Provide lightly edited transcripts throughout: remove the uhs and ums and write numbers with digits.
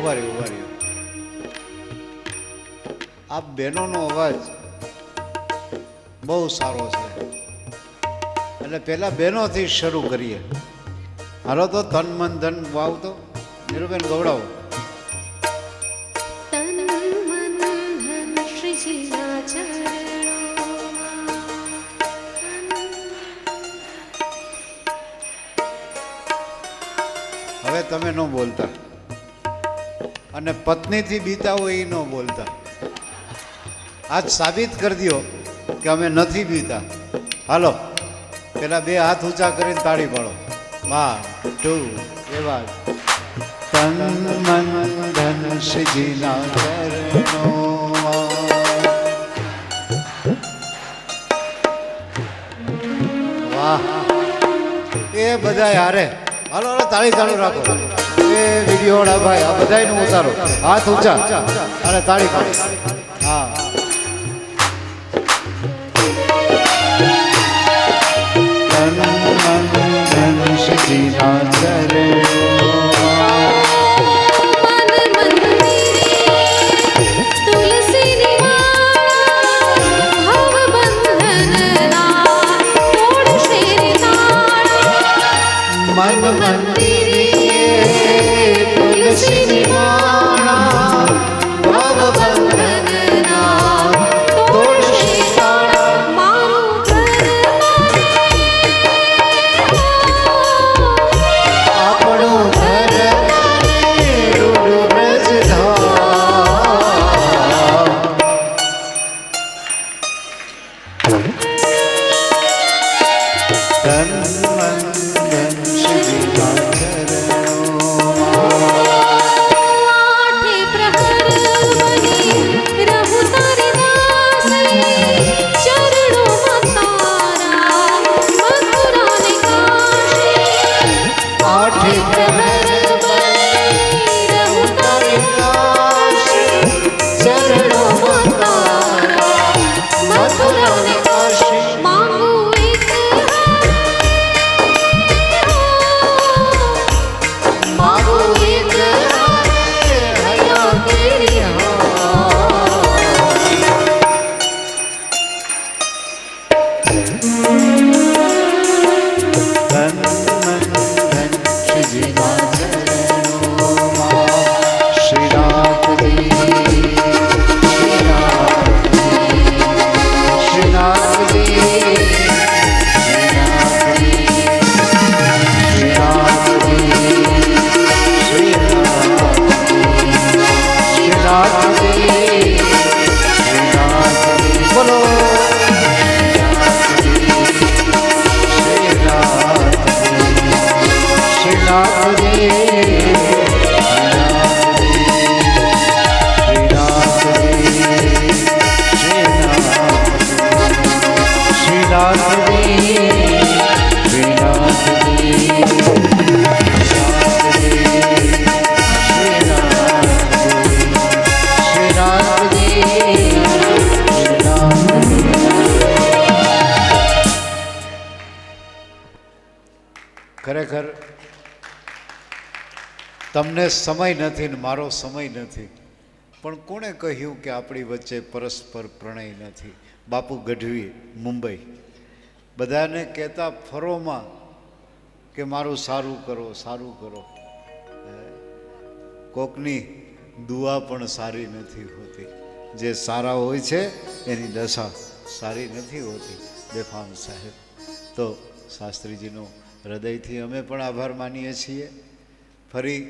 ઉભા રહ્યો. આ બહેનોનો અવાજ બહુ સારો છે એટલે પેલા બહેનોથી શરૂ કરીએ. હાલો તો તન મન ધન વાવતો નીરુબેન ગવડાવો. હવે તમે ન બોલતા અને પત્નીથી બીતા હોય એ ન બોલતા. આજ સાબિત કરી દો કે અમે નથી બીતા. હાલો પેલા બે હાથ ઊંચા કરીને તાળી પાડો. 1 2 એવા તન મન ધન શ્રીજીના ચરણો. વાહ એ બધા હારે. હાલો હાલો તાળી ચાલુ રાખો. એ વિડીયોડા ભાઈ આ બધાયનું ઉતારો. હાથ ઊંચા અને તાળી પાડો. હા શ્રીજીના ખરેખર તમને સમય નથી ને મારો સમય નથી, પણ કોણે કહ્યું કે આપણી વચ્ચે પરસ્પર પ્રણય નથી? બાપુ ગઢવી મુંબઈ બધાને કહેતા ફરોમાં કે મારું સારું કરો સારું કરો. કોકની દુઆ પણ સારી નથી હોતી. જે સારા હોય છે એની દશા સારી નથી હોતી. બેફામ સાહેબ તો શાસ્ત્રીજીનો હૃદયથી અમે પણ આભાર માનીએ છીએ. ફરી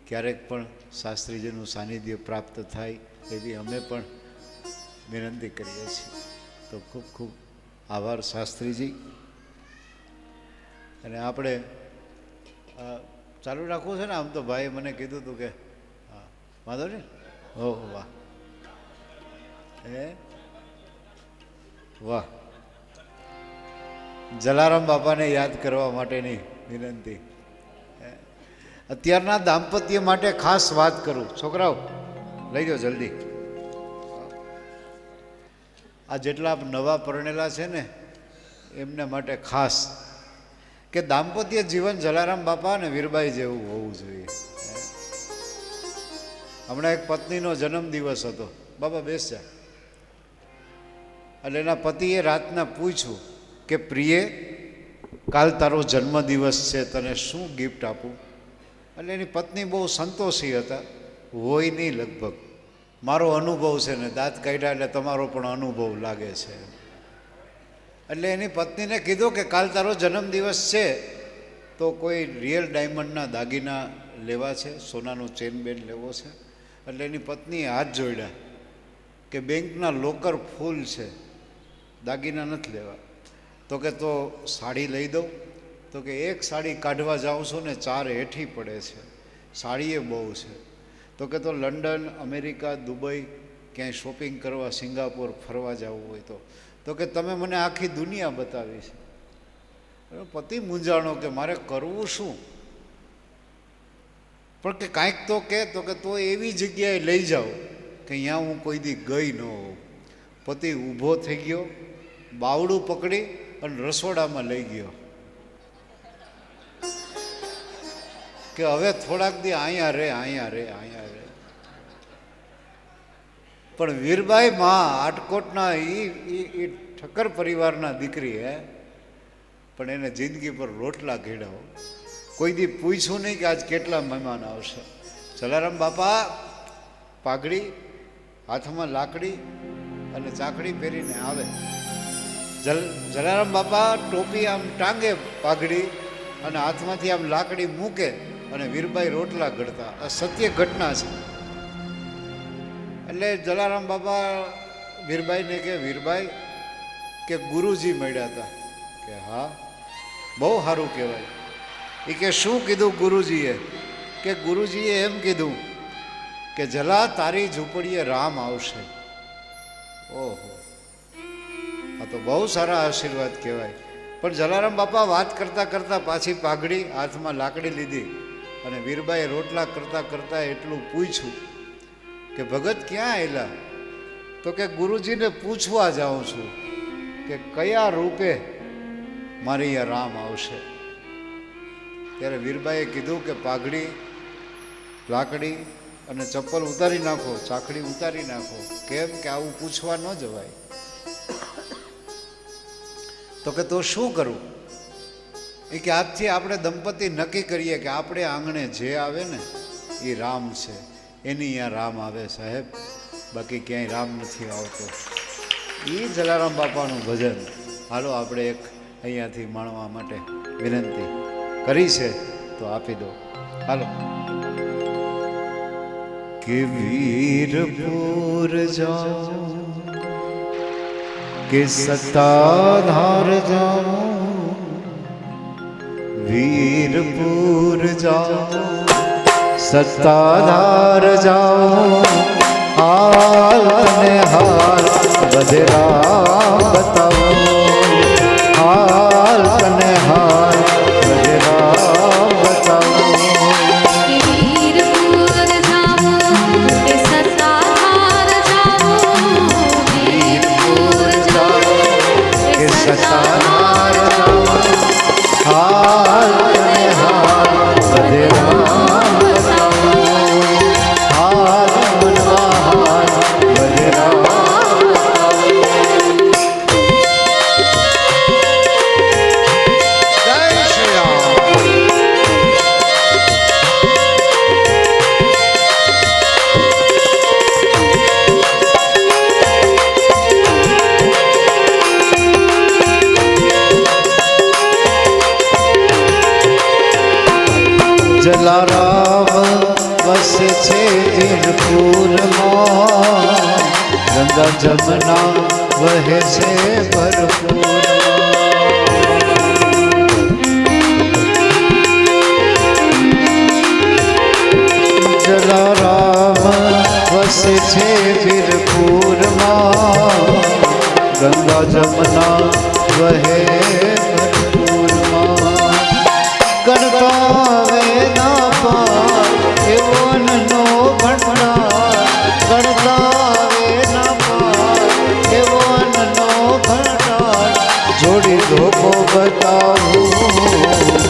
ક્યારેક પણ શાસ્ત્રીજીનું સાનિધ્ય પ્રાપ્ત થાય એવી અમે પણ વિનંતી કરીએ છીએ. તો ખૂબ ખૂબ આભાર શાસ્ત્રીજી. અને આપણે ચાલુ રાખવું છે ને? આમ તો ભાઈએ મને કીધું હતું કે હા વાંધો ને. ઓહ વાહ વાહ. જલારામ બાપાને યાદ કરવા માટેની વિનંતી. અત્યારના દાંપત્ય માટે ખાસ વાત કરું. છોકરાઓ લઈ જાઓ જલ્દી. આ જેટલા નવા પરણેલા છે ને એમને માટે ખાસ કે દાંપત્ય જીવન જલારામ બાપા અને વીરબાઈ જેવું હોવું જોઈએ. હમણાં એક પત્નીનો જન્મદિવસ હતો, બાબા બેસ જા. એટલે એના પતિએ રાતના પૂછ્યું કે પ્રિય, કાલ તારો જન્મદિવસ છે, તને શું ગિફ્ટ આપું? એટલે એની પત્ની બહુ સંતોષી હતા, હોય નહીં લગભગ, મારો અનુભવ છે ને, દાંત કાઢ્યા એટલે તમારો પણ અનુભવ લાગે છે. એટલે એની પત્નીને કીધું કે કાલ તારો જન્મદિવસ છે તો કોઈ રિયલ ડાયમંડના દાગીના લેવા છે, સોનાનું ચેન બેન લેવો છે. એટલે એની પત્નીએ હાથ જોડ્યા કે બેંકના લોકર ફૂલ છે, દાગીના નથી લેવા. તો કે તો સાડી લઈ દઉં? તો કે એક સાડી કાઢવા જાઉં છું ને 4 હેઠી પડે છે, સાડીએ બહુ છે. તો કે તો લંડન, અમેરિકા, દુબઈ ક્યાંય શોપિંગ કરવા, સિંગાપોર ફરવા જવું હોય તો કે તમે મને આખી દુનિયા બતાવી છે. પતિ મૂંઝાણો કે મારે કરવું શું? પણ કે કાંઈક તો કે, તો કે તો એવી જગ્યાએ લઈ જાઓ કે અહીંયા હું કોઈ દી ગઈ ન હોઉં. પતિ ઊભો થઈ ગયો, બાવડું પકડી અને રસોડામાં લઈ ગયો કે હવે થોડાક દી અહીંયા રે, અહીંયા રે, અહીંયા રે. પણ વીરબાઈ માં આટકોટના એ ઠક્કર પરિવારના દીકરી હે, પણ એને જિંદગી પર રોટલા ઘેડાવો. કોઈ દી પૂછ્યું નહીં કે આજ કેટલા મહેમાન આવશે. જલારામ બાપા પાઘડી, હાથમાં લાકડી અને ચાકડી પહેરીને આવે. જલારામ બાપા ટોપી આમ ટાંગે પાઘડી અને હાથમાંથી આમ લાકડી મૂકે અને વીરબાઈ રોટલા ઘડતા. આ સત્ય ઘટના છે. એટલે જલારામ બાપા વીરબાઈને કે વીરબાઈ કે ગુરુજી મળ્યા હતા. કે હા, બહુ સારું કહેવાય. એ કે શું કીધું ગુરુજીએ? કે ગુરુજીએ એમ કીધું કે જલા તારી ઝૂંપડીએ રામ આવશે. ઓહો, આ તો બહુ સારા આશીર્વાદ કહેવાય. પણ જલારામ બાપા વાત કરતા કરતા પાછી પાઘડી, હાથમાં લાકડી લીધી અને વીરબાઈએ રોટલા કરતા કરતા એટલું પૂછ્યું કે ભગત ક્યાં આવેલા? તો કે ગુરુજીને પૂછવા જાઉં છું કે કયા રૂપે મારે અહીંયા રામ આવશે. ત્યારે વીરબાઈએ કીધું કે પાઘડી, લાકડી અને ચપ્પલ ઉતારી નાખો, ચાકડી ઉતારી નાખો. કેમ કે આવું પૂછવા ન જવાય. તો કે તો શું કરવું? એ કે આજથી આપણે દંપતી નક્કી કરીએ કે આપણે આંગણે જે આવે ને એ રામ છે, એની અહીંયા રામ આવે સાહેબ, બાકી ક્યાંય રામ નથી આવતો. એ જલારામ બાપાનું ભજન હાલો આપણે એક અહીંયાથી માણવા માટે વિનંતી કરી છે તો આપી દો. હાલો. કે વીરપુર જાઓ કે સત્તાધાર જાઓ, વીરપુર જાઓ સત્તાધાર જાઓ, હાલ અને હાલ બધરા બતાવો, હાલ અને હાલ બધરા બતાવો. જલારામ વસે છે વીરપુરમાં, ગંગા જમના વહે છે ભરપૂર. જલારામ વસે છે વીરપુરમાં, ગંગા જમના વહે ભરપૂરમાં. ગણતા વેના પાર એવો નો ભંડાર, ગણતા વેના પાર એવો નો ભંડાર. જોડી ધોકો બતાવું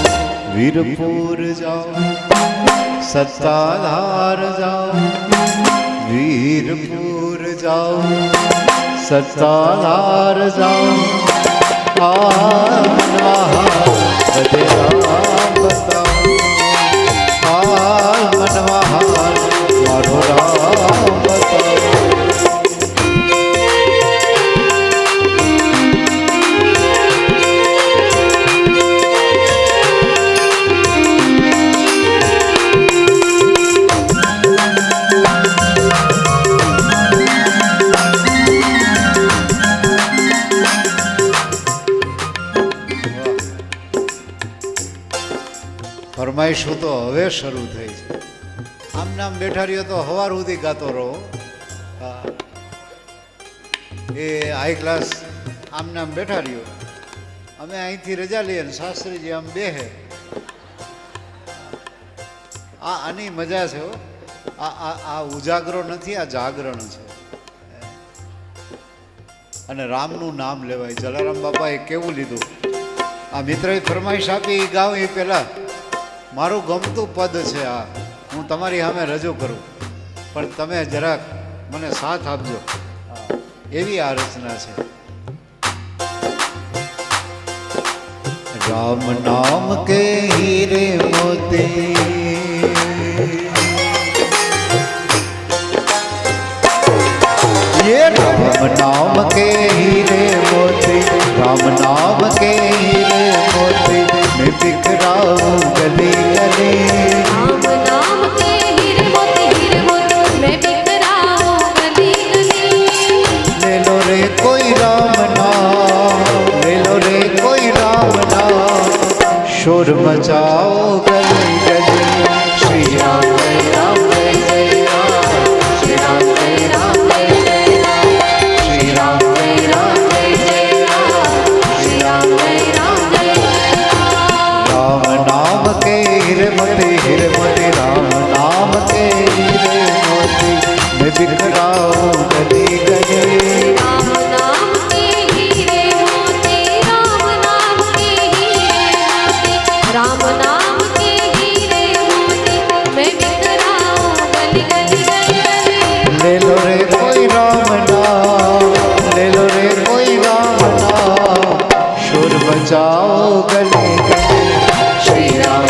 વીરપુર જાઓ સત્તાધાર જાઓ વીરપુર જાઓ સત્તાધાર જાઓ બધે રામ બતાવો મનમાં મારો રામ બતાવો ફરમાઈશો તો હવે શરૂ થઈ છે. આમ નામ બેઠા રહ્યો તો હવાર સુધી ગાતો રહો. એ હાઈ ક્લાસ આમ નામ બેઠા રહ્યો. અમે અહીંથી રજા લઈએ ને શાસ્ત્રીજી આમ બેહે. આની મજા છે. આ ઉજાગરો નથી, આ જાગરણ છે. અને રામનું નામ લેવાય. જલારામ બાપાએ કેવું લીધું. આ મિત્રએ ફરમાઈશ આપી ગાવ એ પહેલા મારું ગમતું પદ છે. આ હું તમારી સામે રજૂ કરું, પણ તમે જરાક મને સાથ આપજો. એવી આ રચના છે. રામ નામ કે હીરે મોતી ये राम नाम के हीरे मोती राम नाम के हीरे मोती मैं बिखराऊं गली गली राम नाम के हीरे मोती मैं बिखराऊं गली गली ले लो रे कोई राम नाम ले लो रे कोई राम नाम शोर मचाओ गली गली श्री राम जय राम जय राम श्री राम जय राम हीरे मोती राम नाम के हीरे मोती मैं बिखराऊं गली गली राम नाम के हीरे मोती राम नाम के हीरे मोती राम नाम के हीरे मोती मैं बिखराऊं गली गली गली ले लो रे कोई राम नाम ले लो रे कोई राम नाम शोर बचाओ गली गली श्री राम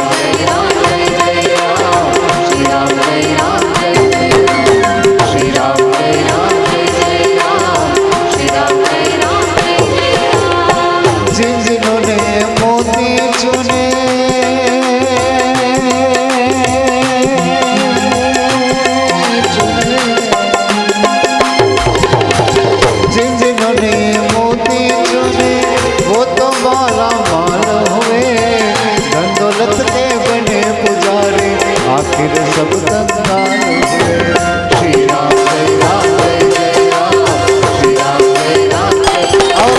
आखिर सब कंगाल हुए श्री राम जय राम जय जय राम श्री राम जय राम जय आओ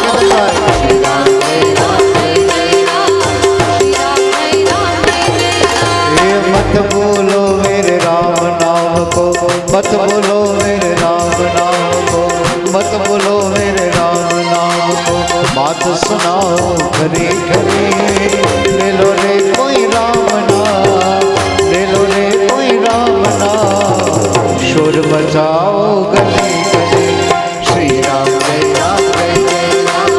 श्री राम जय राम जय जय राम श्री राम जय राम जय जय राम ये मत बोलो मेरे राम नाम को मत बोलो मेरे राम नाम को मत बोलो मेरे राम नाम को बात सुनाओ घरी घरी ले लो रे कोई राम नाम ले लो रे कोई राम नाम शोर बचाओ गली गली श्री राम जय राम जय जय राम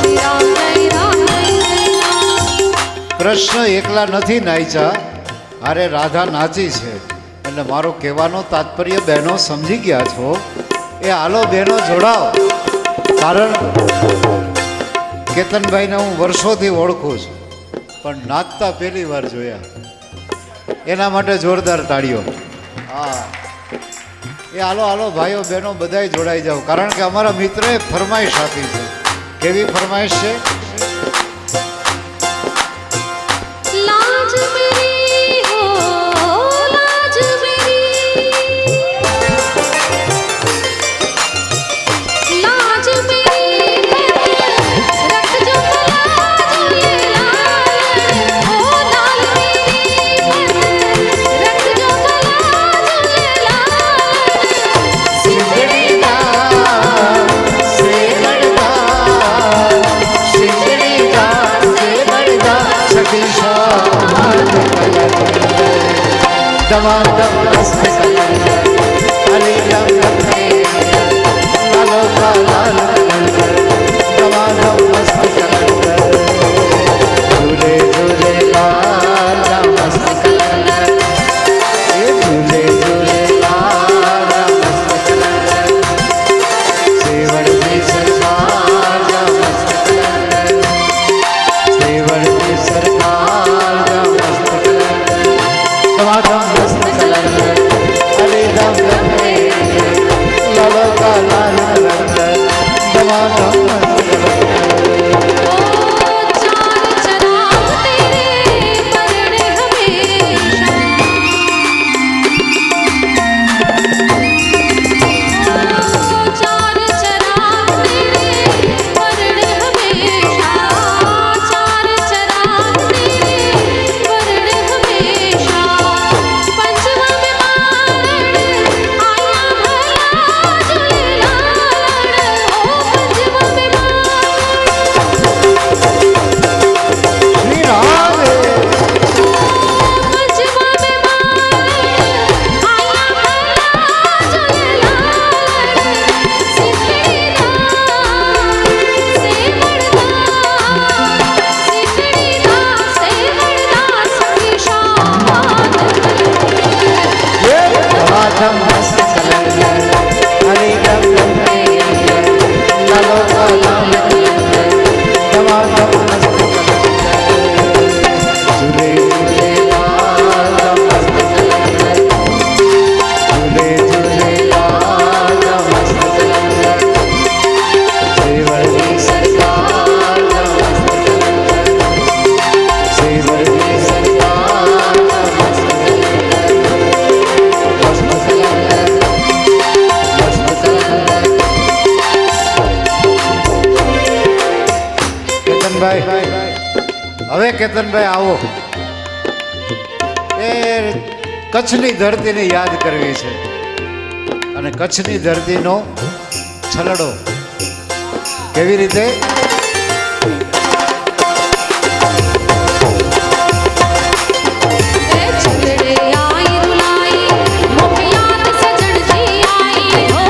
श्री राम जय राम जय जय राम કૃષ્ણ એકલા નથી નાચ્યા, અરે રાધા નાચી છે. એટલે મારો કહેવાનો તાત્પર્ય બહેનો સમજી ગયા છો. એ હાલો બહેનો જોડાઓ. કારણ કેતનભાઈને હું વર્ષોથી ઓળખું છું, પણ નાચતા પહેલી વાર જોયા. એના માટે જોરદાર તાળીઓ. હા, એ હાલો હાલો ભાઈઓ બહેનો બધાય જોડાઈ જાઓ. કારણ કે અમારા મિત્રએ ફરમાઈશ આપી છે. કેવી ફરમાઈશ છે? लाज मेरी हो लाज मेरी लाज मेरी रख जो लाज ये लाल हो लाल मेरी रख जो लाज ये लाल सिंगड़ी दा दमादम मस्त कलंदर अली दम दम लालो का लाल कलंदर दमादम मस्त कलंदर झूले झूले लाला मस्त कलंदर ये झूले झूले लाला मस्त कलंदर सेवर की सरकार जा मस्त कलंदर सेवर की सरकार जा मस्त कलंदर दमादम मस्त कलंदर अली दम दम लालो का लाल कलंदर दमादम मस्त कलंदर ओ चार चराग तेरे परण हमेशा चार चराग तेरे परण हमेशा चार चराग तेरे परण हमेशा पंचवा में मारण आया भला झूलेलाल ओ पंचवा में श्री राम पंचवा में मारण आया भला झूलेलाल सिकड़ीदा सखी शान ये दमादम मस्त कलंदर अली दम दम लालो का लाल कलंदर दमादम मस्त कलंदर झूले झूले लाला मस्त कलंदर झूले झूले लाला मस्त कलंदर सेवर की सरकार जा मस्त कलंदर सेवर की सरकार जा मस्त कलंदर मस्त कलंदर मस्त कलंदर કેતનભાઈ હવે કેતનભાઈ આવો એ કચ્છની ધરતીને યાદ કરવી છે અને કચ્છની ધરતીનો છલડો કેવી રીતે ए छलड़े आई रुलाई मोके याद सजन जी आई हो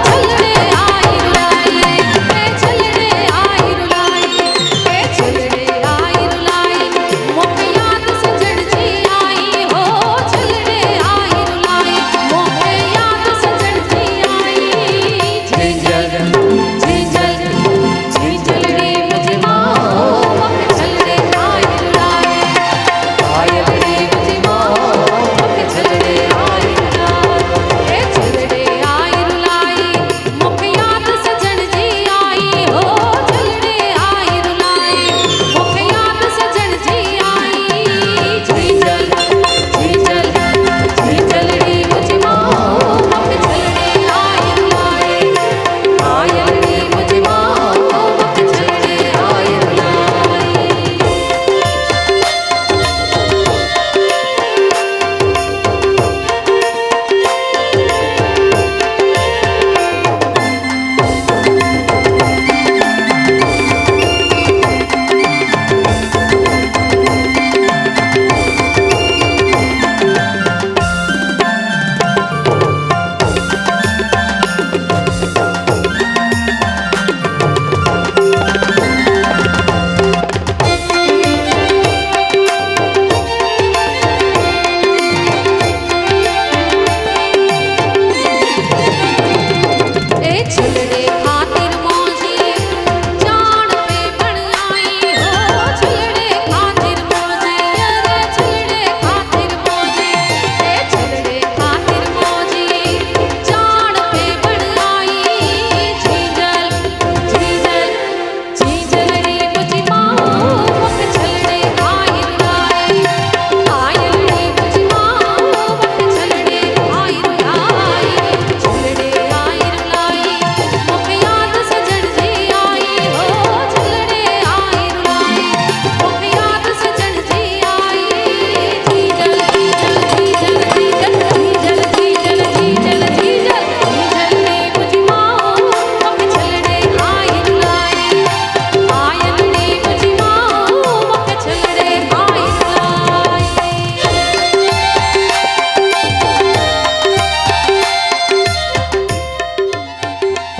छलड़े आई रुलाई ए छलड़े आई रुलाई ए छलड़े आई रुलाई मोके याद सजन जी आई हो छलड़े आई रुलाई मोके याद सजन जी आई झिंझल झिंझल झिंझल रे मुझे मां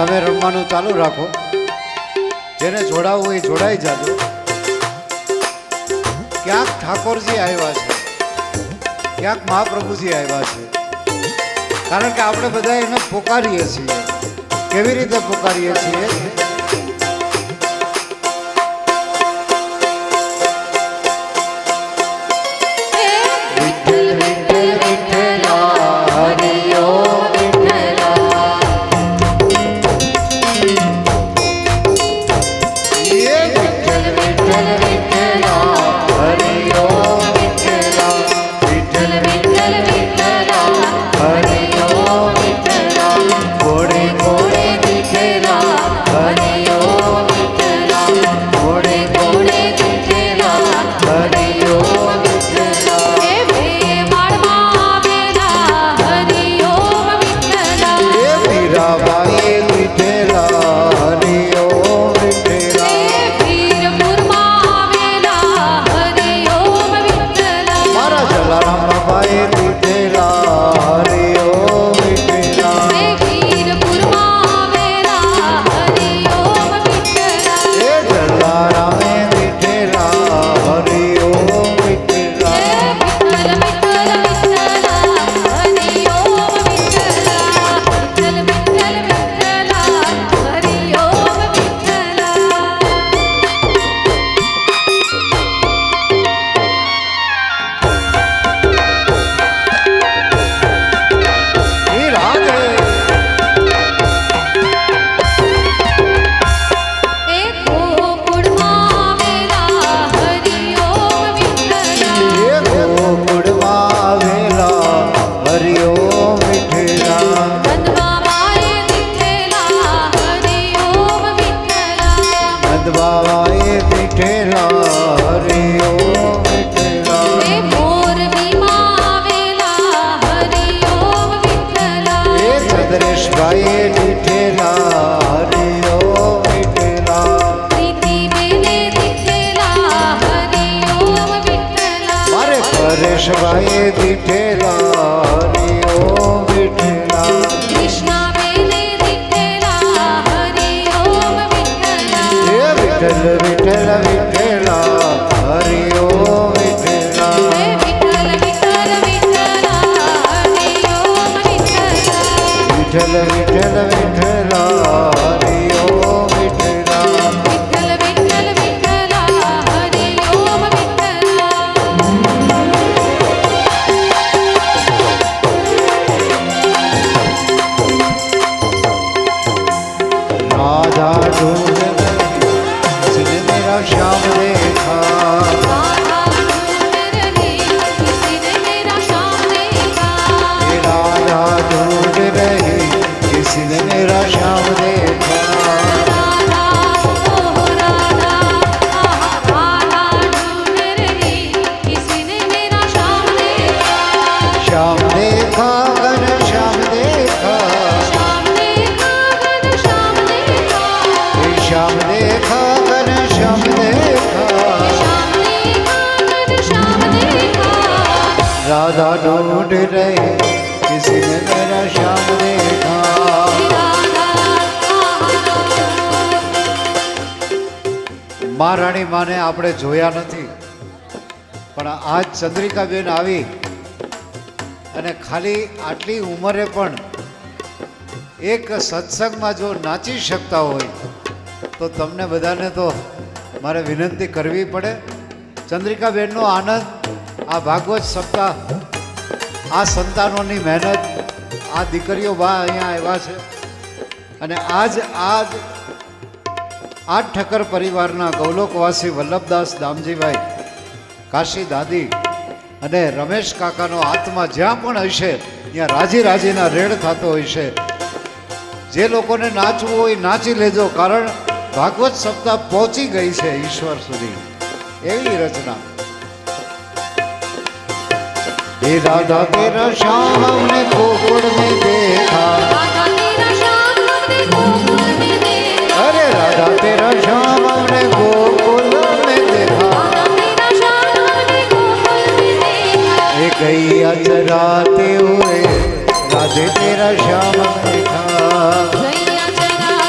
તમે રમવાનું ચાલુ રાખો, જેને જોડાવવું હોય જોડાઈ જાજો. ક્યાંક ઠાકોરજી આવ્યા છે, ક્યાંક મહાપ્રભુજી આવ્યા છે, કારણ કે આપણે બધા એને પોકારીએ છીએ. કેવી રીતે પોકારીએ છીએ? પરેશભાઈ દીઠેલા હરિ ઓમ વિઠ્ઠલા. કૃષ્ણા બેને દીઠેલા હરિ ઓમ વિઠ્ઠલા. હે વિઠ્ઠલ વિઠ્ઠલ વિઠ્ઠલા હરિ ઓમ વિઠ્ઠલા. હે વિઠ્ઠલ વિઠ્ઠલ વિઠ્ઠલા હરિ ઓમ વિઠ્ઠલા. વિઠ્ઠલ વિઠ્ઠલ વિઠ્ઠલા હરિ ઓમ વિઠ્ઠલા. વિઠ્ઠલ વિઠ્ઠલ વિઠ્ઠલા હરિ ઓમ વિઠ્ઠલા. राधा ढूंढ जिसने मेरा श्याम देखा. राधा ढूंढ रही किसी ने मेरा श्याम देखा. ये राधा ढूंढ रही किसी ने मेरा श्याम देखा. राधा ओ राधा राधा ढूंढ रही किसी ने मेरा श्याम देखा. श्याम देखा घन श्याम देखा. श्याम देखा घन श्याम देखा. श्याम देखा घन श्याम देखा. श्याम देखा घन श्याम देखा. राधा ढूंढ रही किसी ने मेरा श्याम देखा. મા રાણી માને આપણે જોયા નથી, પણ આજ ચંદ્રિકાબેન આવી અને ખાલી આટલી ઉંમરે પણ એક સત્સંગમાં જો નાચી શકતા હોય તો તમને બધાને તો મારે વિનંતી કરવી પડે. ચંદ્રિકાબેનનો આનંદ, આ ભાગવત સપ્તાહ, આ સંતાનોની મહેનત, આ દીકરીઓ બા અહીંયા આવ્યા છે અને આજ ઠક્કર પરિવારના ગૌલોકવાસી વલ્લભદાસ દામજીભાઈ, કાશી દાદી અને રમેશ કાકાનો આત્મા જ્યાં પણ હશે ત્યાં રાજી રાજીના રેડ થતો હોય છે. જે લોકોને નાચવું હોય નાચી લેજો, કારણ ભાગવત સપ્તાહ પહોંચી ગઈ છે ઈશ્વર સુધી. એવી રચના. हे राधा तेरा श्याम हमने गोकुल में देखा. राधा तेरा श्याम हमने गोकुल में देखा. अरे राधा तेरा श्याम हमने गोकुल में देखा. राधा तेरा श्याम हमने गोकुल में देखा. ये गैया चराते हुए राधे तेरा श्याम देखा. गैया चराते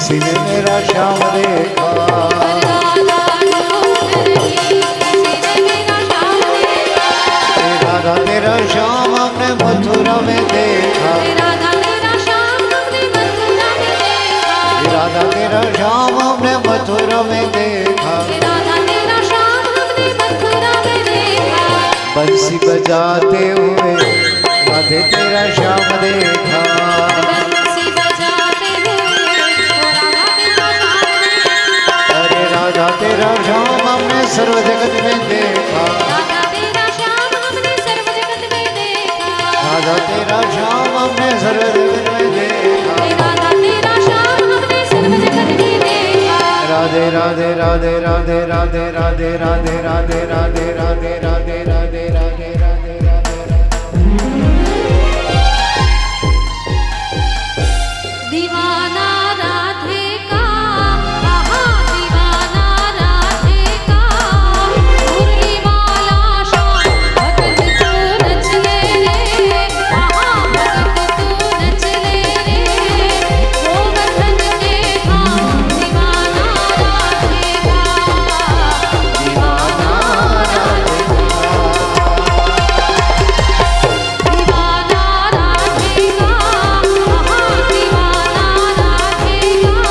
किसी ने मेरा श्याम देखा। राधा तेरा श्याम हमने मथुरा में देखा। राधा तेरा श्याम हमने मथुरा में देखा। बंसी बजाते हुए राधे तेरा श्याम देखा। अरे राधा तेरा श्याम हमने सर्व जगत में देखा। राधा तेरा श्याम हमने सर्व जगत में देखा। राधे राधे राधे राधे राधे राधे राधे राधे राधे राधे राधे राधे राधे राधे राधे। दीवाना राधे का, आहा दीवाना राधे का, मुरली वाला श्याम भगत तू नच ले रे, आहा भगत तू नच ले रे, गोवर्धन के धाम दीवाना राधे का, दीवाना राधे का, दीवाना राधे का, आहा दीवाना राधे का,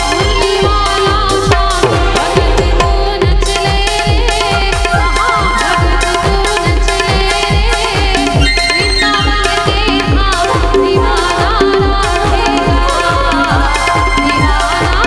मुरली वाला श्याम भगत तू नच ले रे, आहा भगत तू नच ले रे, वृंदावन के धाम दीवाना राधे का, दीवाना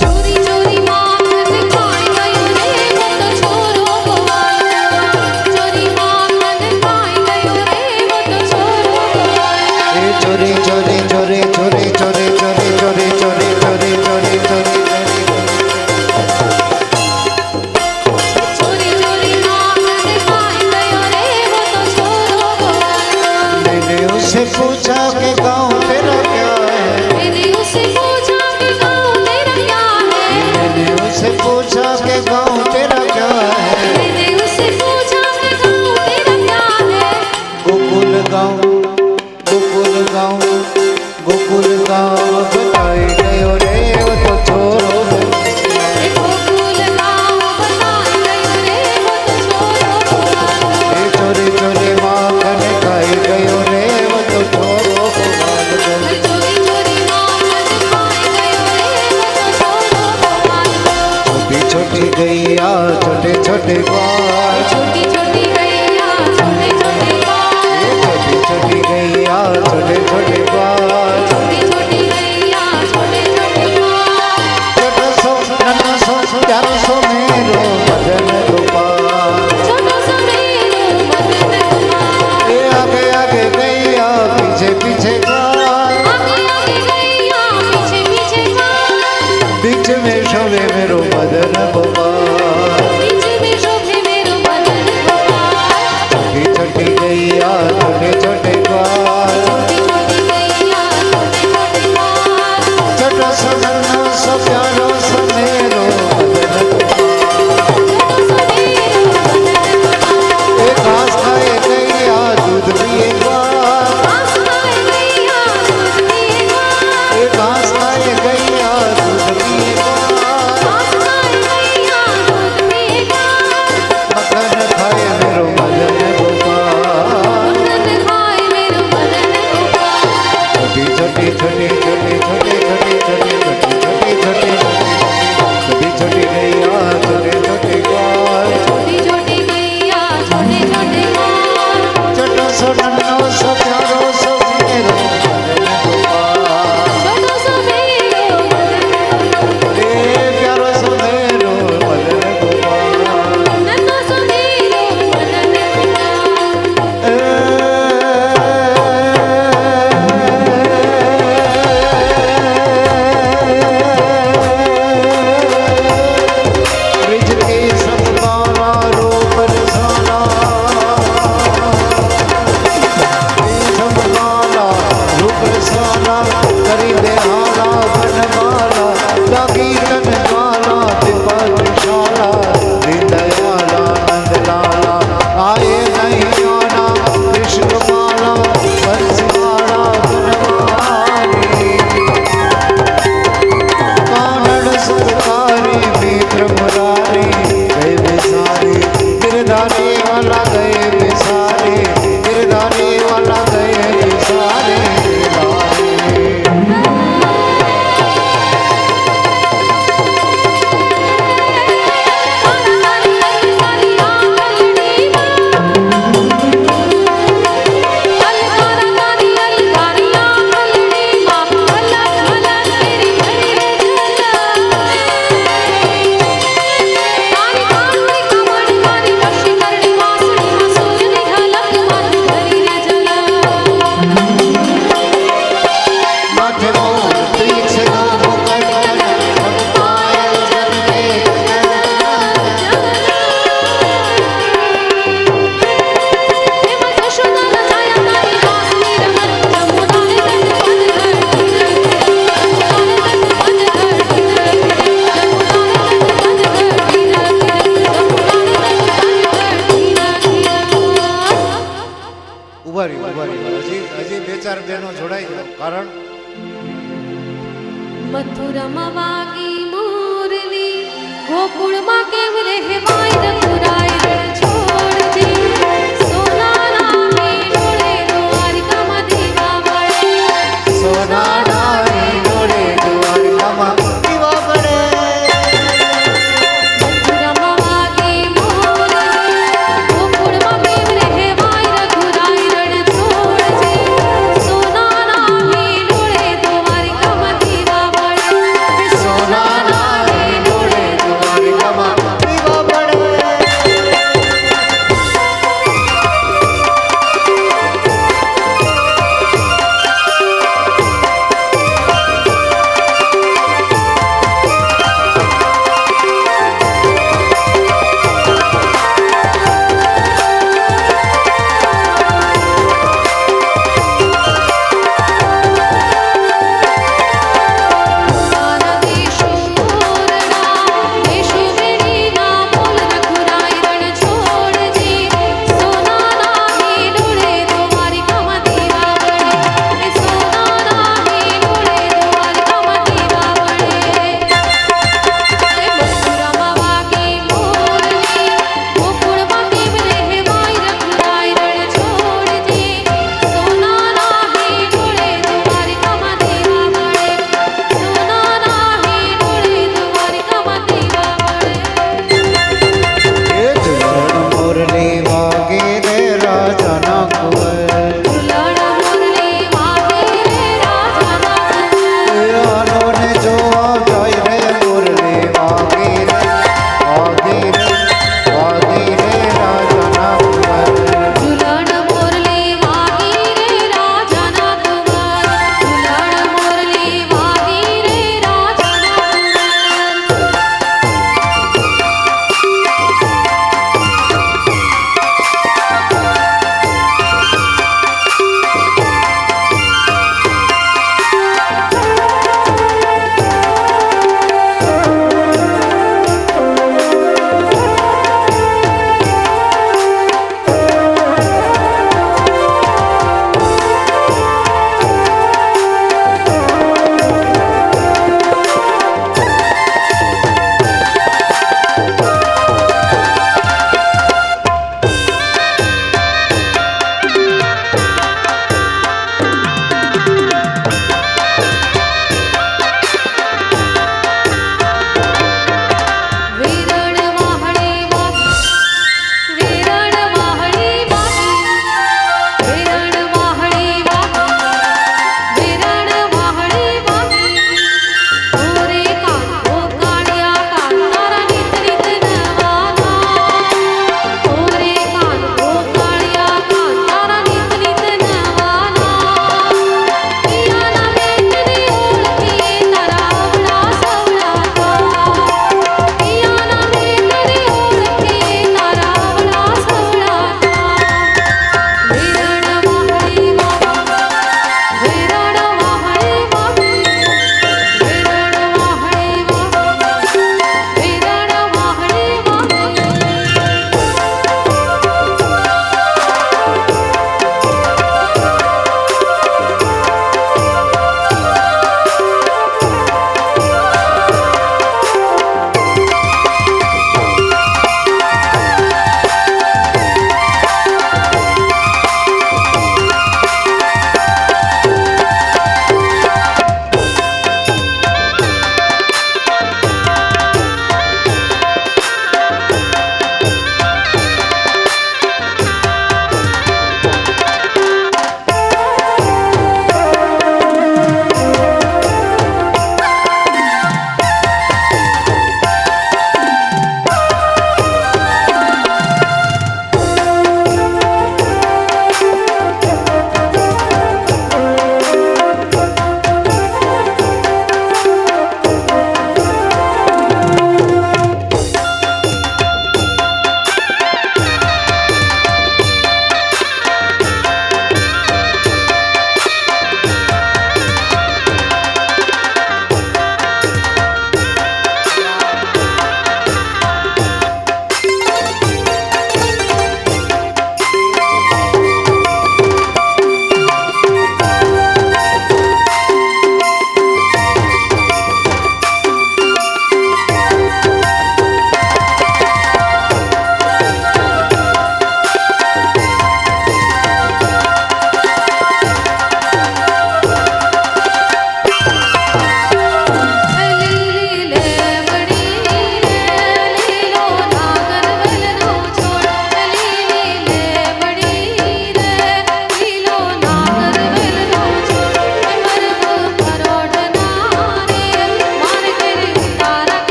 चोरी चोरी माखन खाए गयो रे वो तो छोरो गोवाल, चोरी माखन खाए गयो रे वो तो छोरो गोवाल, चोरी चोरी चोरी चोरी चोरी चोरी चोरी चोरी चोरी चोरी चोरी चोरी चोरी माखन खाए गयो रे वो तो छोरो गोवाल। मैंने उससे पूछा कि गाँव तेरा क्या है। मैंने उससे पूछा कि गाँव तेरा क्या है, मैंने उससे पूछा कि गाँव तेरा क्या है। मैंने उससे पूछा कि गाँव तेरा क्या है, गोकुल गाँव गोकुल गाँव गोकुल गाँव बताए गयो रे वो तो छोरो। गोकुल गाँव बताए गयो रे वो तो छोरो गोवाल, चोरी चोरी माखन खाई गयो रे वो तो छोरो गोपाल। चोरी चोरी माखन खाए गयो रे वो तो छोरो गोवाल, छोटी छोटी गैया छोटे छोटे बाल। छोटी छोटी गैया छोटे छोटे बाल, छोटी छोटी गैया छोटे छोटे बाल। छोटी छोटी गैया छोटे छोटे बाल, छोटा सो नन्हा सो प्यारा सो मेरो मदन गोपाल। छोटा सा मेरो मदन गोपाल, ये आगे आगे गैया पीछे पीछे बाल। आगे आगे गैया पीछे पीछे बाल, बीच में शोभे मेरो मदन गोपाल। बीच में शोभे मेरो मदन गोपाल, छोटी छोटी गैया छोटे छोटे बाल। छोटी छोटी गैया छोटे छोटे बाल, छोटा सा नन्हा सा प्यारा सा मेरो मदन गोपाल। छोटा सा मेरो मदन गोपाल, ये घास खाए गैया दूध पिए बाल। घास खाए गैया दूध पिए बाल, ये घास खाए गैया दूध पिए बाल। घास खाए गैया ચાર બહેનો જોડાઈ જાઓ. કારણ મથુરામાં વાગી મોરલી, ગોકુળમાં કેમ રહેવાય રઘુરાય રણ છોડતી. સોનાના હિંડોળે દ્વારિકામાં દીવા બળે. સોનાના હિંડોળે દ્વારિકામાં દીવા બળે. મથુરામાં વાગી મોરલી, ગોકુળમાં કેમ રહેવાય રઘુરાય રણ છોડતી. સોનાના હિંડોળે દ્વારિકામાં દીવા બળે. સોના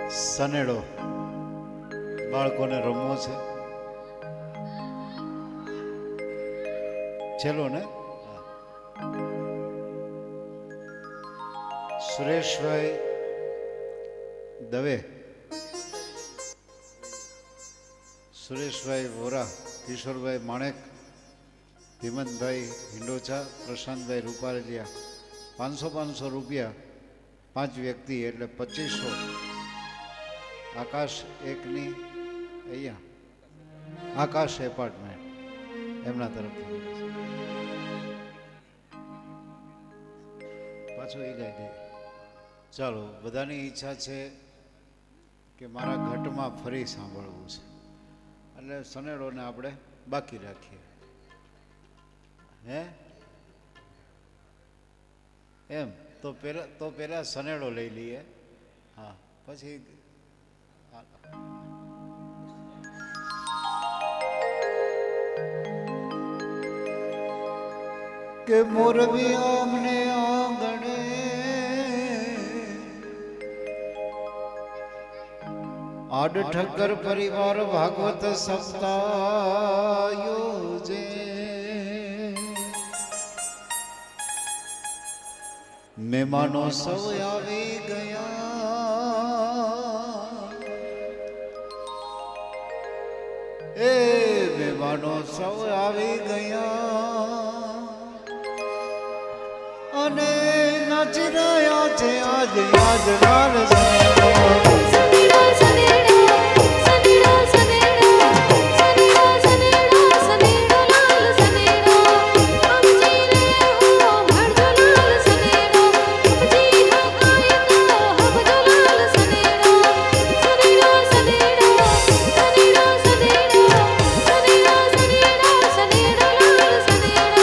સનેડો બાળકોને રમવો છે. ચલો ને. સુરેશભાઈ દવે, સુરેશભાઈ વોરા, કિશોરભાઈ માણેક, હિમંતભાઈ હિંડોચા, પ્રશાંતભાઈ રૂપારેલિયા. 500 રૂપિયા 5 વ્યક્તિ એટલે 2500. આકાશ એકની અહીંયા આકાશ એપાર્ટમેન્ટ એમના તરફથી પાછું એ ગાઈ દે. ચાલો, બધાની ઈચ્છા છે કે મારા ઘટમાં ફરી સાંભળવું છે, એટલે સનેડોને આપણે બાકી રાખીએ. હે એમ તો પેલા સનેડો લઈ લઈએ. હા, પછી કે મોરબી આમને આંગણે આડ ઠક્કર પરિવાર ભાગવત સપ્તાહ યોજે. મહેમાનો સૌ આવી ગયા, એ મહેમાનો સૌ આવી ગયા અને નાચી રહ્યા છે આજ આજ લાલ સનેડો. સનેડો સનેડો સનેડો સનેડો સનેડો સનેડો સનેડો લાલ સનેડો. સમજી રે હો ભરજો લાલ સનેડો. સમજી હો આય તો હબજો લાલ સનેડો. સનેડો સનેડો સનેડો સનેડો સનેડો સનેડો સનેડો લાલ સનેડો.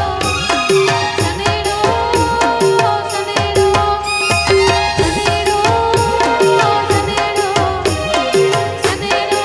સનેડો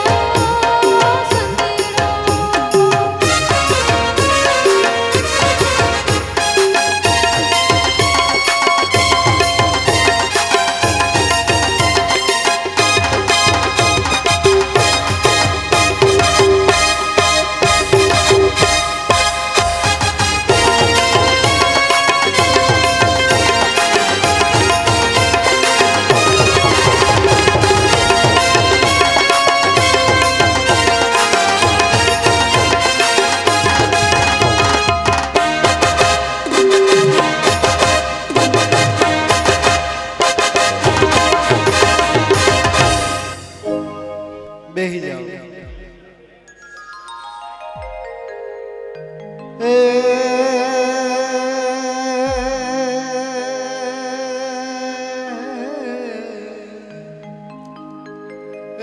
બેહી જાઓ.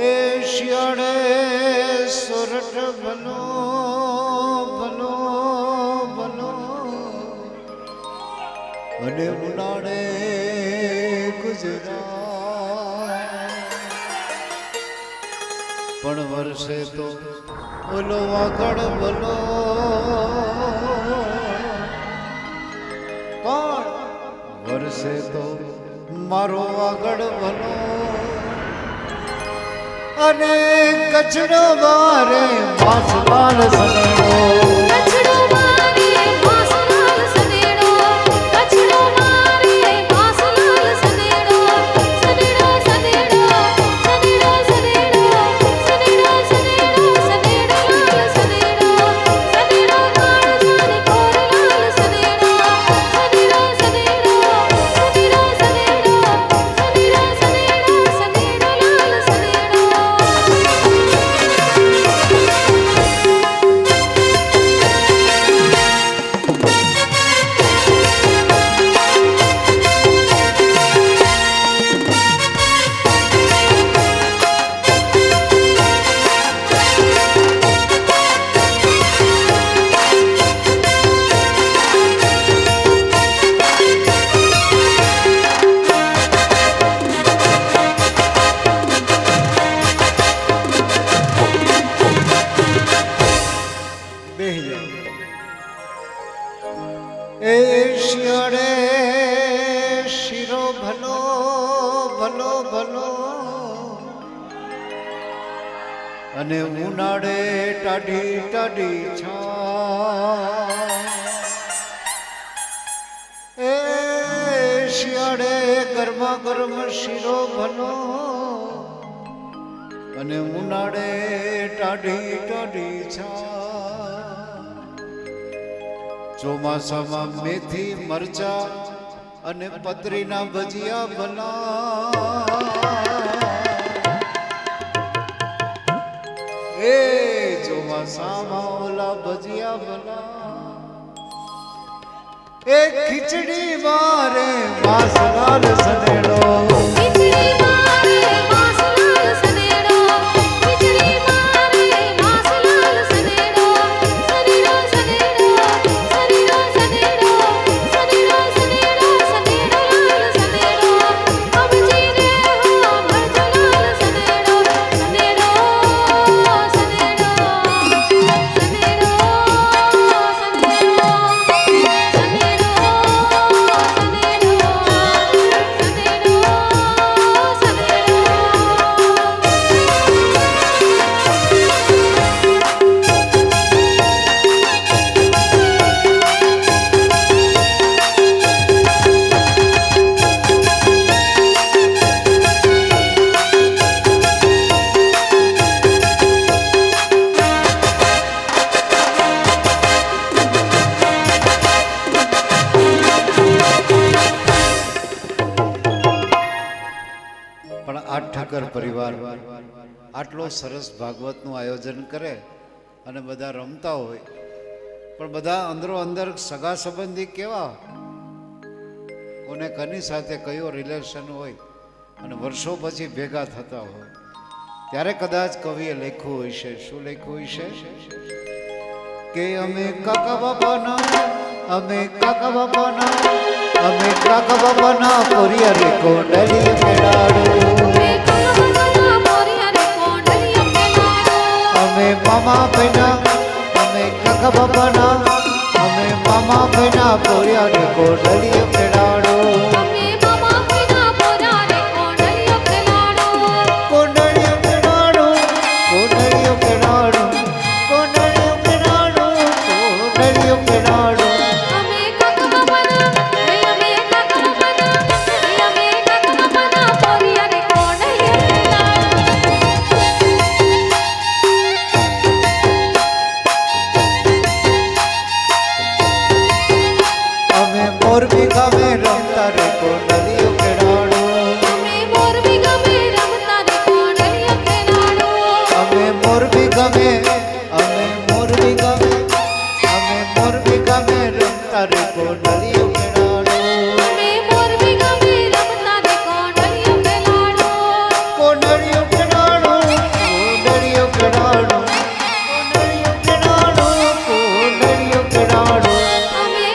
એ શિયાળે સોરઠ બનો બનો બનો અને ઉનાળે ગુજરાત, પણ વર્ષે તો ઓલો વાગડ બોલો, પણ વર્ષે તો મારો વાગડ બોલો અને કચરો મારે માસલાલ સનેડો. કચડો મારે માસલાલ સનેડો. કચડો મારે માસલાલ સનેડો. સનેડો સનેડો સનેડો સનેડો સનેડો સનેડો સનેડો લાલ સનેડો. સનેડો કાળજાને કોરલાલ સનેડો. સનેડો સનેડો સનેડો સનેડો સનેડો સનેડો લાલ સનેડો. ભલો ભલો ભલો અને ઉનાળે ટાઢી ટાઢી છા એ શિયાળે ગરમા ગરમ શીરો ભલો અને ઉનાળે ટાઢી ટાઢી છા ચોમાસામાં મેથી મરચા અને પતરીના ભજીયા ભલા એ ચોમાસામાં ઓલા ભજીયા ભલા એ ખીચડી મારે વાસલાલ સનેડો ખીચડી મારે વાસલાલ સનેડો ખીચડી મારે વાસલાલ સનેડો સનેડો સનેડો સનેડો સનેડો સનેડો સનેડો સનેડો લાલ સનેડો અમજી રે હો ભરજલાલ સનેડો સનેડો સનેડો પણ આ ઠક્કર પરિવાર આટલો સરસ ભાગવતનું આયોજન કરે અને બધા રમતા હોય પણ બધા અંદરો અંદર સગા સંબંધી કેવા કોને કની સાથે કયો રિલેશન હોય અને વર્ષો પછી ભેગા થતા હોય ત્યારે કદાચ કવિએ લખ્યું હશે શું લખ્યું હશે કે અમે કાકા બાપાના પોરિયા રે કોડલી કેડાડો અમે મામા પૈના અમે કાકા બાપાના અમે મામા પૈના પોરિયા રે કોડલી કેડાડો મોરબી ગામે રમતા રે કોડલીઓ કેડાડો અમે મોરબી ગામે રમતા રે કોડલીઓ કેડાડો અમે મોરબી ગામે રમતા રે કોડલીઓ કેડાડો કોડલીઓ કેડાડો કોડલીઓ કેડાડો કોડલીઓ કેડાડો કોડલીઓ કેડાડો અમે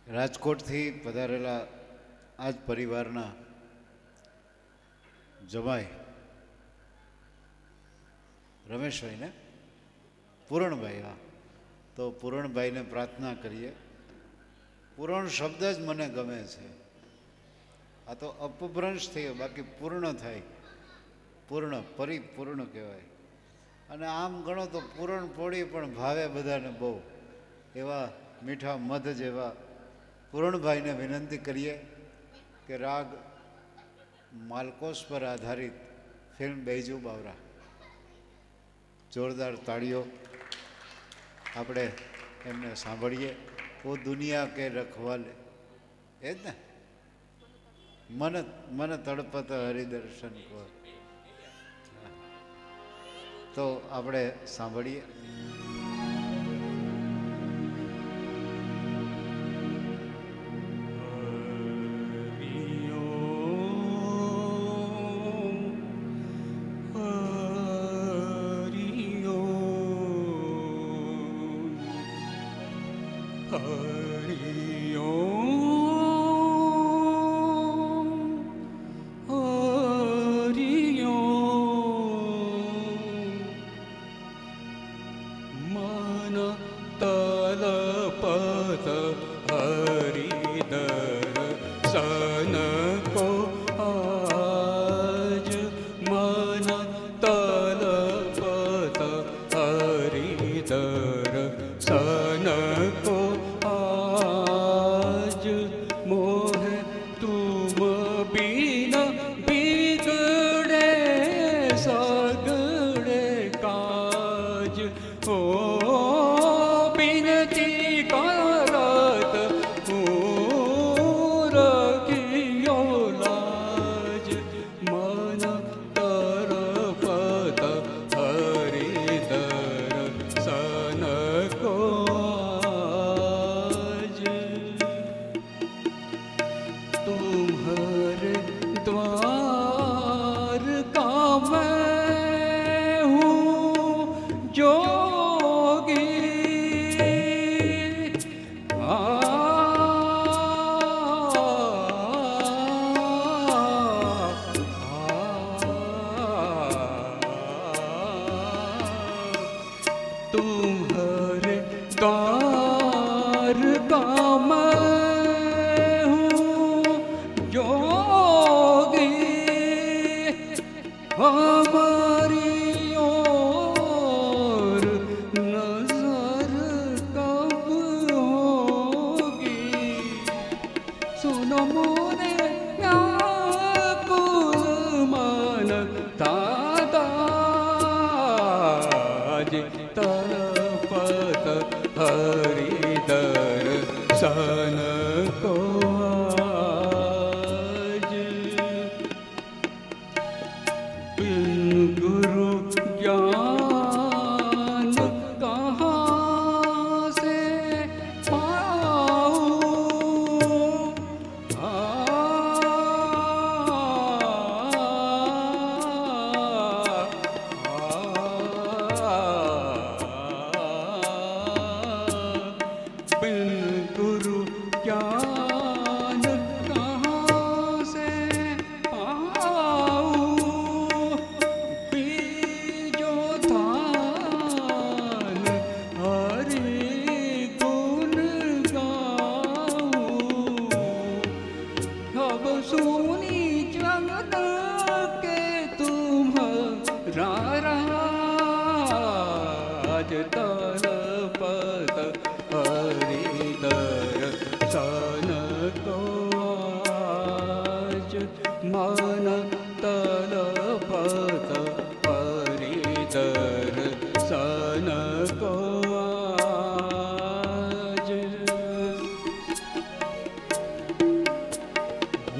રાજકોટથી પધારેલા આ જ પરિવારના જમાઈ રમેશભાઈને, પૂરણભાઈ, હા, તો પૂરણભાઈને પ્રાર્થના કરીએ. પૂરણ શબ્દ જ મને ગમે છે. આ તો અપભ્રંશ થયો, બાકી પૂર્ણ થાય. પૂર્ણ, પરિપૂર્ણ કહેવાય. અને આમ ગણો તો પૂરણપોળી પણ ભાવે બધાને બહુ. એવા મીઠા મધ જેવા પૂરણભાઈને વિનંતી કરીએ કે રાગ માલકોસ પર આધારિત ફિલ્મ બૈજુ બાવરા, જોરદાર તાળીઓ આપણે એમને સાંભળીએ. ઓ દુનિયા કે રખવાલે, એ જ ને, મન તડપત હરિદર્શન કો, તો આપણે સાંભળીએ.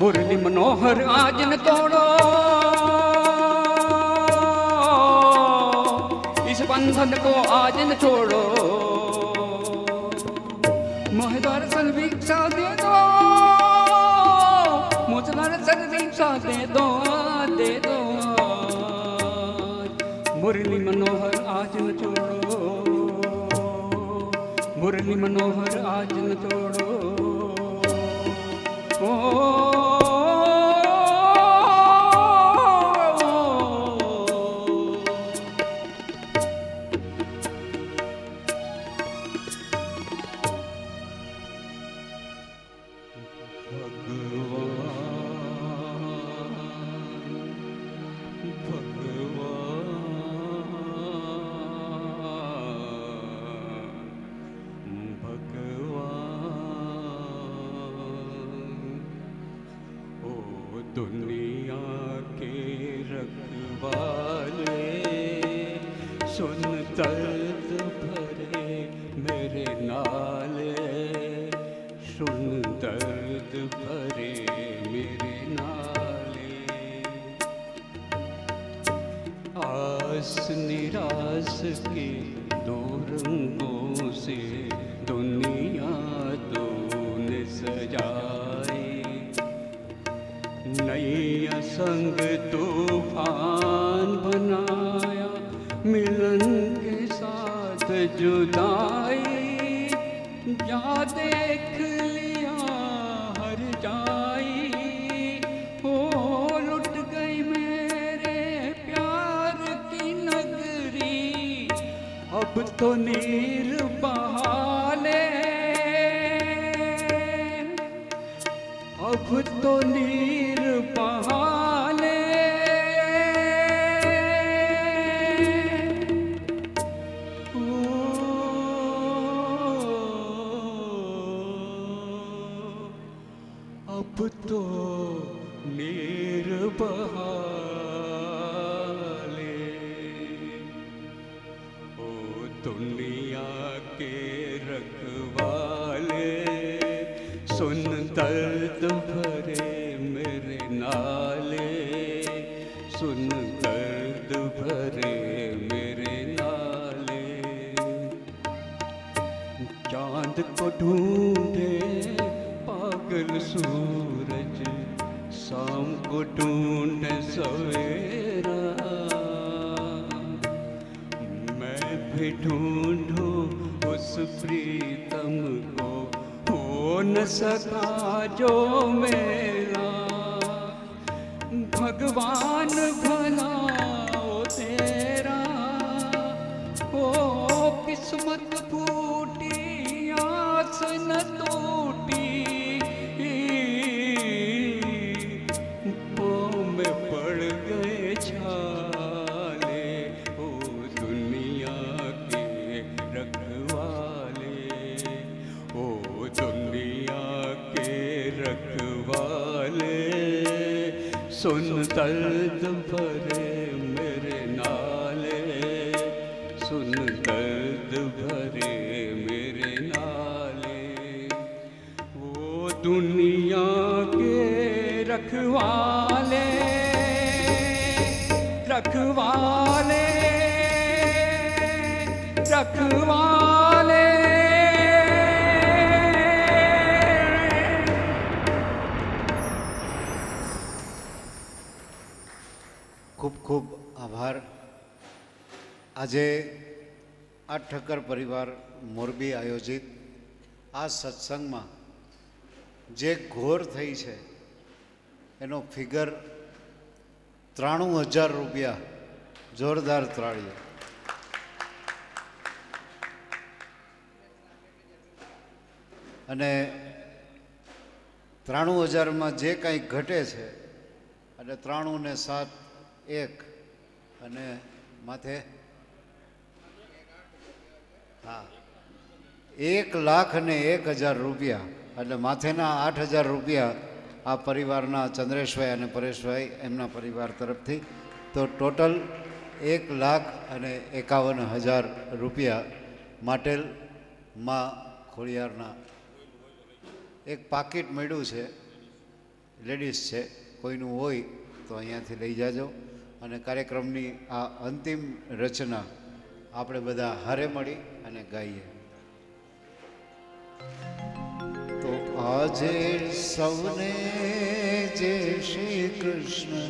मुरली मनोहर आज न तोड़ो इस बंधन को आज न छोड़ो, मोहे दर्शन भिक्षा दे दो, मुझ दर्शन भिक्षा दे दो, दे दो। मुरली मनोहर आज न छोड़ो, मुरली मनोहर आज न छोड़ो। दुनिया के रखवाले सुन दर्द भरे मेरे नाले, सुन दर्द भरे मेरे नाले। आस निराश के दो रंगों से दुनिया तूने सजाई, नैया संग तूफान बनाया, मिलन के साथ जुदाई। या देख लिया हर जाई, हो लुट गई मेरे प्यार की नगरी। अब तो नीर बहाले, अब तो नीर बहाले। अब तो नीर बहाले। ओ दुनिया के रखवाले सुन दर्द भरे मेरे नाले, सुन दर्द भरे मेरे नाले। चांद को ढूंढे पागल सूरज, शाम को ढूंढे सवेरा। मैं भी ढूंढूं उस प्रीतम को, हो न सका जो मेरा। भगवान भला ओ तेरा, ओ किस्मत फूटी आस न टूटी। पाँव में पड़ गए छाले, ओ दुनिया के रखवाले, ओ दुनिया के रखवाले। सुन दर्द भरे मेरे नाले, सुन दर्द भरे मेरे नाले। वो दुनिया के रखवाले, रखवाले, रखवाले। ખૂબ ખૂબ આભાર. આજે આ ઠક્કર પરિવાર મોરબી આયોજિત આ સત્સંગમાં જે ઘોર થઈ છે એનો ફિગર 93,000 રૂપિયા. જોરદાર તાળીઓ. અને 93,000માં જે કંઈ ઘટે છે એટલે 93 ને 7 1 અને માથે હા 1,01,000 રૂપિયા, એટલે માથેના 8,000 રૂપિયા આ પરિવારના ચંદ્રેશભાઈ અને પરેશભાઈ એમના પરિવાર તરફથી. તો ટોટલ 1,51,000 રૂપિયા માટેલ માં ખોડિયારના એક પાકીટ મળ્યું છે. લેડીઝ છે, કોઈનું હોય તો અહીંયાથી લઈ જાજો. અને કાર્યક્રમની આ અંતિમ રચના આપણે બધા હારે મળી અને ગાઈએ. તો આજે સૌને જય શ્રી કૃષ્ણ,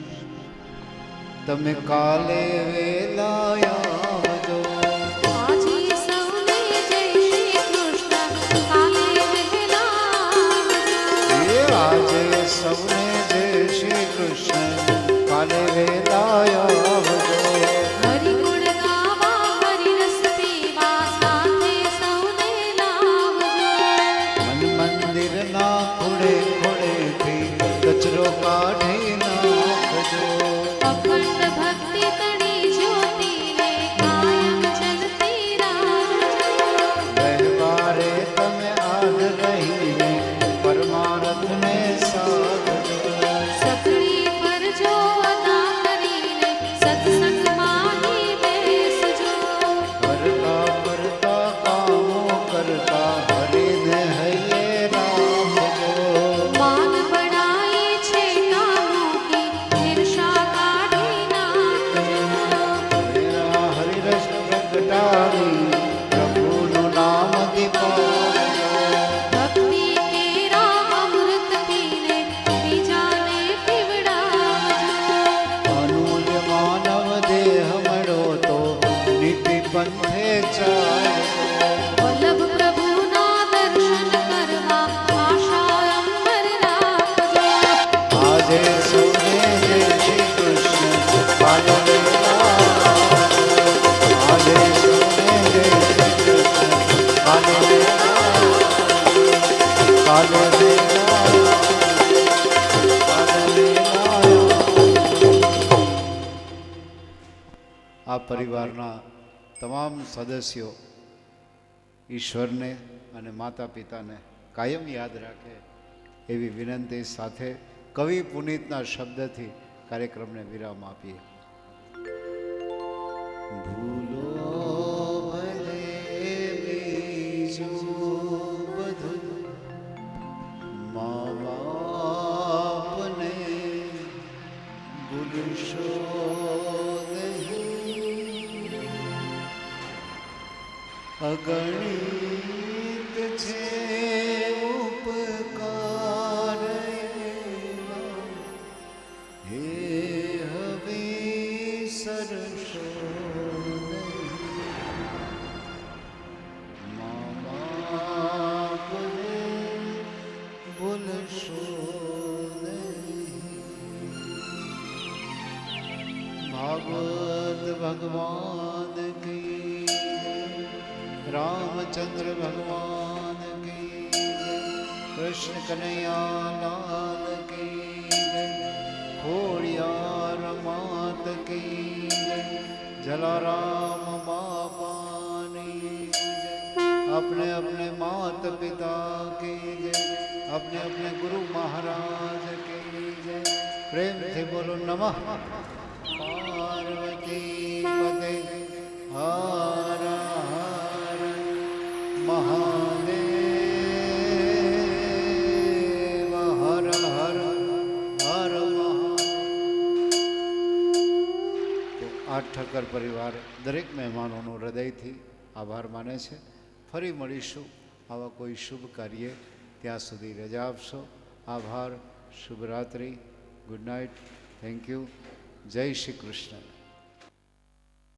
તમે કાલે વેલા આવજો. આજે સૌને જય શ્રી કૃષ્ણ, કાલે વહેલા આવજો. આજે સૌને જય શ્રી કૃષ્ણ, કાલે વેલા આવજો. હરિ ગુણ ગાવા, હરિ રસ પીવા, સાથે સૌને લાવજો. મન મંદિરના ખૂણે ખૂણે કાઢી નાખજો. અખંડ ભક્તિ તણી જ્યોતિ રે કાયમ જલતી રાખજો. વ્યવહારે તમે આગ રહીને પરમાર્થને સાધજો. સકળી ફરજો અદા કરીને સત્સંગમાં હી બેસજો. કરતા કરતા કામો કરતા હરિને હૈયે રાખજો. માન બડાઈ છે કામો કી ઈર્ષા કાઢી નાખજો. મેરા હરિરસ પ્રગટાવી પ્રભુનું નામ દીપાવજો. ભક્તિ કેરા અમૃત પીને બીજાને પીવડાવજો. અમૂલ્ય માનવ દેહ મળો તો નીતિ પંથે ચાલજો. વલ્લભ પ્રભુના દર્શન કરવા આશા અંબર રાખજો. આજે સૌને જય શ્રી કૃષ્ણ કાલે વેલા. આજે સૌને જય શ્રી કૃષ્ણ કાલે વેલા. કાલે વેલા. કાલે વેલા. આ પરિવારના તમામ સદસ્યો ઈશ્વરને અને માતા પિતાને કાયમ યાદ રાખે એવી વિનંતી સાથે કવિ પુનિતના શબ્દથી કાર્યક્રમને વિરામ આપીએ. ભૂલો ભલે બીજું બધું, મા બાપને ભૂલશો નહીં. અગણિત છે ઉપકાર એના, હે હવે સરશો નહીં. મા બાપને ભૂલશો નહીં. ભાગવત ભગવાન કી જય. रामचंद्र भगवान की जय. कृष्ण कन्हैया लाल की जय. खोड़ियार मात की जय. जलाराम बापानी जय. अपने अपने मात पिता की जय. अपने अपने गुरु महाराज की जय. प्रेम से बोलो नमः पार्वती पते. हर हर મહાદેવ. હર હર હર મહાદેવ. તો આ ઠક્કર પરિવાર દરેક મહેમાનોનો હૃદયથી આભાર માને છે. ફરી મળીશું આવા કોઈ શુભ કાર્ય. ત્યાં સુધી રજા આપશો. આભાર. શુભરાત્રિ. Good night. Thank you. જય શ્રી કૃષ્ણ.